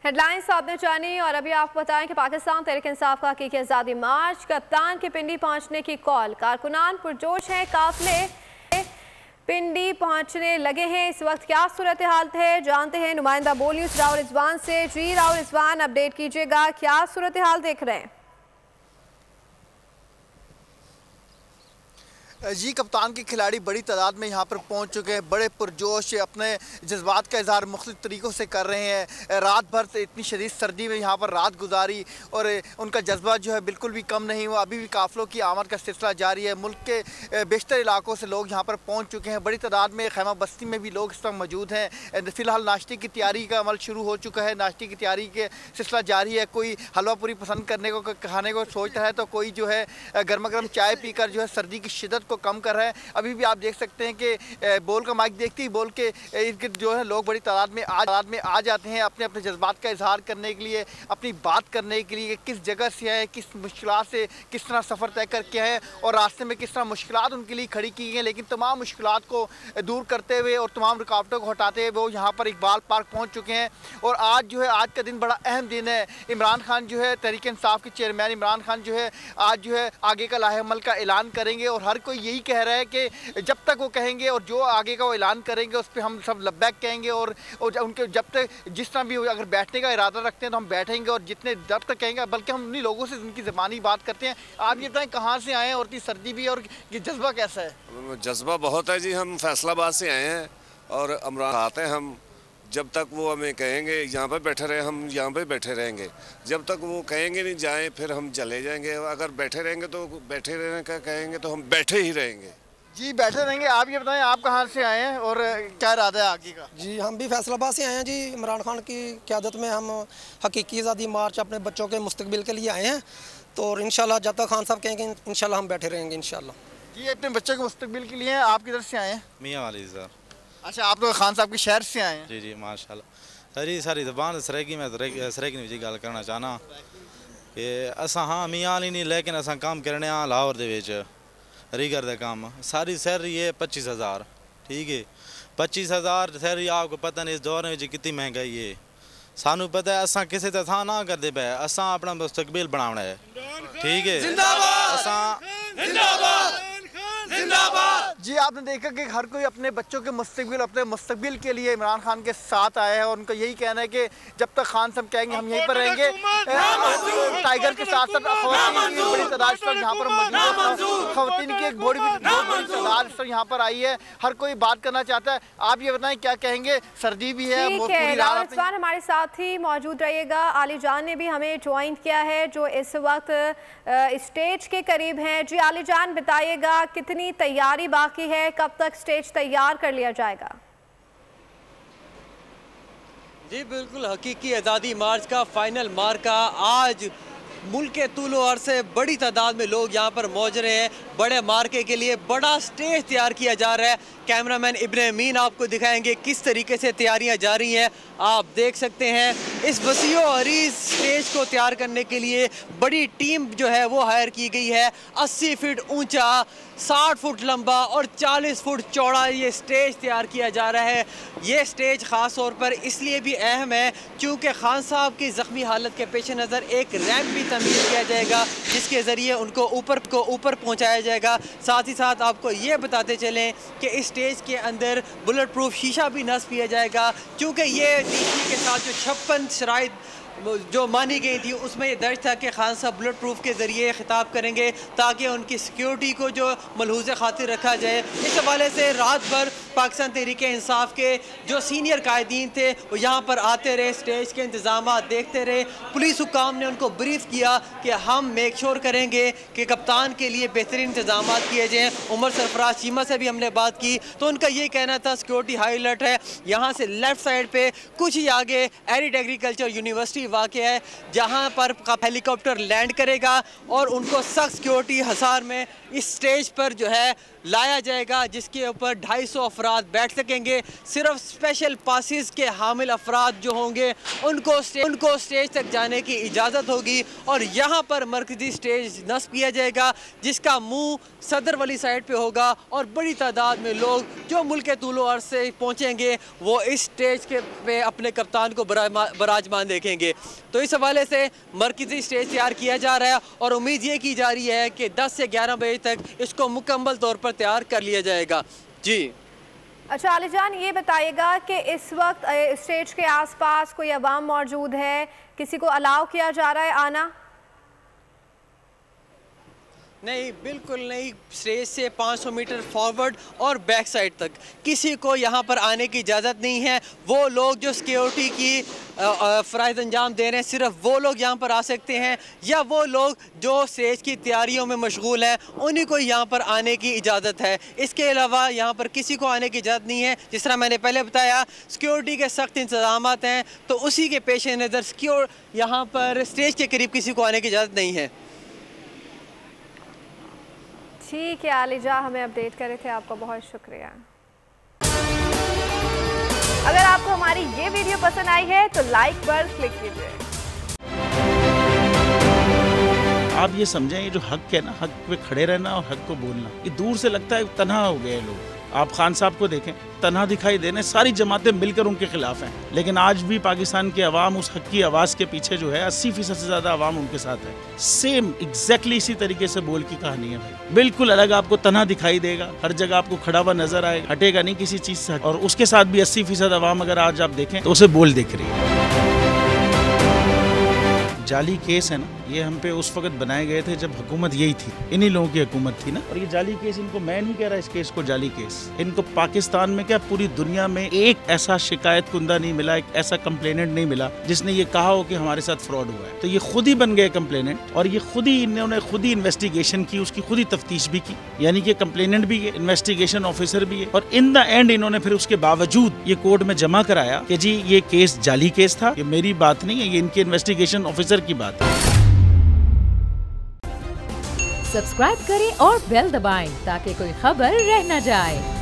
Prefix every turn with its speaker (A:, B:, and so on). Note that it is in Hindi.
A: हेडलाइंस आपने जानी और अभी आपको बताएं कि पाकिस्तान तहरीक इंसाफ का हकीकी आज़ादी मार्च कप्तान के पिंडी पहुंचने की कॉल। कारकुनान पुरजोश हैं, काफिले पिंडी पहुंचने लगे हैं। इस वक्त क्या सूरत हाल है जानते हैं नुमाइंदा बोल न्यूज़ राहुल रिजवान से। जी राहुल रिजवान, अपडेट कीजिएगा, क्या सूरत हाल देख रहे हैं?
B: जी, कप्तान के खिलाड़ी बड़ी तादाद में यहाँ पर पहुँच चुके हैं, बड़े पुरजोश अपने जज्बात का इजहार मुख्तलिफ तरीक़ों से कर रहे हैं। रात भर से इतनी शदीद सर्दी में यहाँ पर रात गुजारी और उनका जज्बा जो है बिल्कुल भी कम नहीं हुआ। अभी भी काफ़िलों की आमद का सिलसिला जारी है। मुल्क के बेशतर इलाकों से लोग यहाँ पर पहुँच चुके हैं। बड़ी तादाद में खैमा बस्ती में भी लोग इस वक्त मौजूद हैं। फ़िलहाल नाश्ते की तैयारी का अमल शुरू हो चुका है, नाश्ते की तैयारी के सिलसिला जारी है। कोई हलवा पूरी पसंद करने को खाने को सोचता है तो कोई जो है गर्मा गर्म चाय पी कर जो है सर्दी की शिद्दत कम कर रहा है। अभी भी आप देख सकते हैं कि बोल का माइक देखते ही बोल के जो है लोग बड़ी तादाद में आ जाते हैं अपने अपने जज्बात का इजहार करने के लिए, अपनी बात करने के लिए, किस जगह से आए, किस मुश्किलात से किस तरह सफ़र तय करके आए और रास्ते में किस तरह मुश्किलात उनके लिए खड़ी की गई हैं। लेकिन तमाम मुश्किलात को दूर करते हुए और तमाम रुकावटों को हटाते हुए वो यहाँ पर इकबाल पार्क पहुँच चुके हैं। और आज जो है आज का दिन बड़ा अहम दिन है। इमरान खान जो है तहरीक इंसाफ के चेयरमैन इमरान खान जो है आज जो है आगे का लाहेअमल का ऐलान करेंगे और हर कोई यही कह रहा है कि जब तक वो कहेंगे और जो आगे का वो ऐलान करेंगे उस पर हम सब लब्बैक कहेंगे और उनके जब तक जिस तरह भी अगर बैठने का इरादा रखते हैं तो हम बैठेंगे और जितने जब तक कहेंगे, बल्कि हम उन्हीं लोगों से उनकी ज़बानी बात करते हैं। आप ये बताएं कहाँ से आए हैं और इतनी सर्दी भी और ये जज्बा कैसा है?
C: जज्बा बहुत है जी। हम फैसलाबाद से आए हैं और अमरान आते हैं। हम जब तक वो हमें कहेंगे यहाँ पे बैठे रहे हम यहाँ पे बैठे रहेंगे। जब तक वो कहेंगे नहीं जाएं फिर हम चले जाएंगे। अगर बैठे रहेंगे तो बैठे रहने का कहेंगे तो हम बैठे ही रहेंगे।
B: जी बैठे रहेंगे। आप ये बताएं आप कहाँ से आए हैं और क्या इरादा है आगे का?
D: जी हम भी फैसलाबाद से आए हैं जी। इमरान खान की क़यादत में हम हकीकी आज़ादी मार्च अपने बच्चों के मुस्तकबिल के लिए आए हैं। तो इंशाल्लाह जब तक खान साहब कहेंगे इंशाल्लाह हम बैठे रहेंगे इंशाल्लाह।
B: जी अपने बच्चों के मुस्तकबिल के लिए हैं। आप किधर से आए हैं?
E: मियाँ वाली सर।
B: अच्छा, आप तो खान साहब के शहर से आए हैं?
E: जी जी माशाल्लाह सर जी। सारी ज़बान सरेगी मैं सरेगी जी गल करना चाहना कि असा हाँ मियाँ वाली नहीं लेकिन असा काम करने लाहौर दे विच रीगर का काम। सारी सैलरी है 25,000। ठीक है, 25,000 सैलरी आपको पता नहीं इस दौर में कितनी महंगाई है। सानू पता है असा किसी तरह ना करते पे, असा अपना मुस्तकबिल बनाना है। ठीक है,
B: जी आपने देखा कि हर कोई अपने बच्चों के मुस्तकबिल के लिए इमरान खान के साथ आया है और उनका यही कहना है कि जब तक खान साहब कहेंगे हम यहीं पर रहेंगे। टाइगर के साथ साथ ख़वातीन की बड़ी तादाद इस वक्त यहाँ पर मौजूद है। ख़वातीन की एक बहुत बड़ी तादाद इस वक्त यहाँ पर आई है। हर कोई बात करना चाहता है। आप ये बताएं क्या कहेंगे? सर्दी भी है,
A: हमारे साथ ही मौजूद रहिएगा। आली जान ने भी हमें ज्वाइन किया है जो इस वक्त स्टेज के करीब हैं। जी आली जान बताइएगा कितनी तैयारी बाकी है, कब तक स्टेज तैयार कर लिया जाएगा?
F: जी बिल्कुल, हकीकी आज़ादी मार्च का फाइनल मार्का आज मुल्क के तूलो अर्ज़ से बड़ी तादाद में लोग यहाँ पर मौजूद रहे हैं। बड़े मार्के के लिए बड़ा स्टेज तैयार किया जा रहा है। कैमरामैन इब्न अमीन आपको दिखाएंगे किस तरीके से तैयारियां जा रही हैं। आप देख सकते हैं इस वसीओ अरीज स्टेज को तैयार करने के लिए बड़ी टीम जो है वो हायर की गई है। 80 फीट ऊंचा, 60 फुट लंबा और 40 फुट चौड़ा ये स्टेज तैयार किया जा रहा है। ये स्टेज ख़ास तौर पर इसलिए भी अहम है क्योंकि खान साहब की ज़ख्मी हालत के पेश नज़र एक रैंप भी तमीर किया जाएगा जिसके ज़रिए उनको ऊपर पहुँचाया जाएगा। साथ ही साथ आपको ये बताते चलें कि इस स्टेज के अंदर बुलेट प्रूफ शीशा भी नस्ब किया जाएगा क्योंकि ये डीसी के साथ जो 56 शराइत जो मानी गई थी उसमें ये दर्ज था कि खान साहब बुलेट प्रूफ के ज़रिए खिताब करेंगे ताकि उनकी सिक्योरिटी को जो मलहूज़ खातिर रखा जाए। इस हवाले से रात भर पाकिस्तान तहरीक इंसाफ के जो सीनियर कायदीन थे वो यहाँ पर आते रहे, स्टेज के इंतज़ाम देखते रहे। पुलिस हुकाम ने उनको ब्रीफ किया कि हम मेक श्योर करेंगे कि कप्तान के लिए बेहतरीन इंतज़ाम किए जाएँ। उमर सरफराज चीमा से भी हमने बात की तो उनका ये कहना था सिक्योरिटी हाई अलर्ट है। यहाँ से लेफ़्ट साइड पर कुछ ही आगे एरिड एग्रीकल्चर यूनिवर्सिटी वाक़या है जहाँ पर हेलीकॉप्टर लैंड करेगा और उनको सख्त सिक्योरिटी हसार में इस स्टेज पर जो है लाया जाएगा जिसके ऊपर 250 अफराद अफराद बैठ सकेंगे। सिर्फ स्पेशल पासिस के हामिल अफराद जो होंगे उनको स्टेज तक जाने की इजाज़त होगी और यहाँ पर मरकज़ी स्टेज नस्ब किया जाएगा जिसका मुंह सदर वाली साइड पे होगा और बड़ी तादाद में लोग जो मुल्क तूलो अर्ज़ से पहुँचेंगे वो इस स्टेज के पे अपने कप्तान को बराजमान देखेंगे। तो इस हवाले से मरकज़ी स्टेज तैयार किया जा रहा है और उम्मीद ये की जा रही है कि 10 से 11 बजे तक इसको मुकम्मल तौर पर तैयार कर लिया जाएगा। जी
A: अच्छा अली जान, ये बताइएगा कि इस वक्त स्टेज के आसपास कोई अवाम मौजूद है, किसी को अलाउ किया जा रहा है आना?
F: नहीं, बिल्कुल नहीं। स्टेज से 500 मीटर फॉरवर्ड और बैक साइड तक किसी को यहाँ पर आने की इजाज़त नहीं है। वो लोग जो सिक्योरिटी की फ़राइज़ अंजाम दे रहे हैं सिर्फ वो लोग यहाँ पर आ सकते हैं या वो लोग जो स्टेज की तैयारियों में मशगूल हैं उन्हीं को यहाँ पर आने की इजाज़त है। इसके अलावा यहाँ पर किसी को आने की इजाज़त नहीं है। जिस तरह मैंने पहले बताया सिक्योरिटी के सख्त इंतजाम हैं तो उसी के पेश नज़र यहाँ पर स्टेज के करीब किसी को आने की इजाज़त नहीं है।
A: ठीक है आलिजा, हमें अपडेट करे थे, आपका बहुत शुक्रिया। अगर आपको हमारी ये वीडियो पसंद आई है तो लाइक पर क्लिक कीजिए।
G: आप ये समझें, ये जो हक है ना, हक पे खड़े रहना और हक को बोलना, ये दूर से लगता है तन्हा हो गए लोग। आप खान साहब को देखें, तन्हा दिखाई देने, सारी जमातें मिलकर उनके खिलाफ हैं, लेकिन आज भी पाकिस्तान की आवाम उस हक की आवाज़ के पीछे जो है 80% से ज़्यादा आवाम उनके साथ है। सेम एग्जैक्टली इसी तरीके से बोल की कहानी है भाई, बिल्कुल अलग आपको तन्हा दिखाई देगा, हर जगह आपको खड़ा हुआ नजर आएगा, हटेगा नहीं किसी चीज़ से। और उसके साथ भी 80% आवाम अगर आज आप देखें तो उसे बोल दिख रही है। जाली केस है ना, ये हम पे उस वक्त बनाए गए थे जब हुकूमत यही थी, इन्हीं लोगों की हुकूमत थी ना। और ये जाली केस, इनको मैं नहीं कह रहा इस केस को जाली केस, इनको पाकिस्तान में क्या पूरी दुनिया में एक ऐसा शिकायत कुंदा नहीं मिला, एक ऐसा कंप्लेनेंट नहीं मिला जिसने ये कहा हो कि हमारे साथ फ्रॉड हुआ है। तो ये खुद ही बन गए कंप्लेनेंट और ये खुद ही इन्होंने खुद ही इन्वेस्टिगेशन की, उसकी खुद ही तफ्तीश भी की, यानी कि कंप्लेनेंट भी है, इन्वेस्टिगेशन ऑफिसर भी है। और इन द एंड इन्होंने फिर उसके बावजूद ये कोर्ट में जमा कराया कि जी ये केस जाली केस था। ये मेरी बात नहीं है, ये इनके इन्वेस्टिगेशन ऑफिसर की बात है।
H: सब्सक्राइब करें और बेल दबाएं ताकि कोई खबर रह न जाए।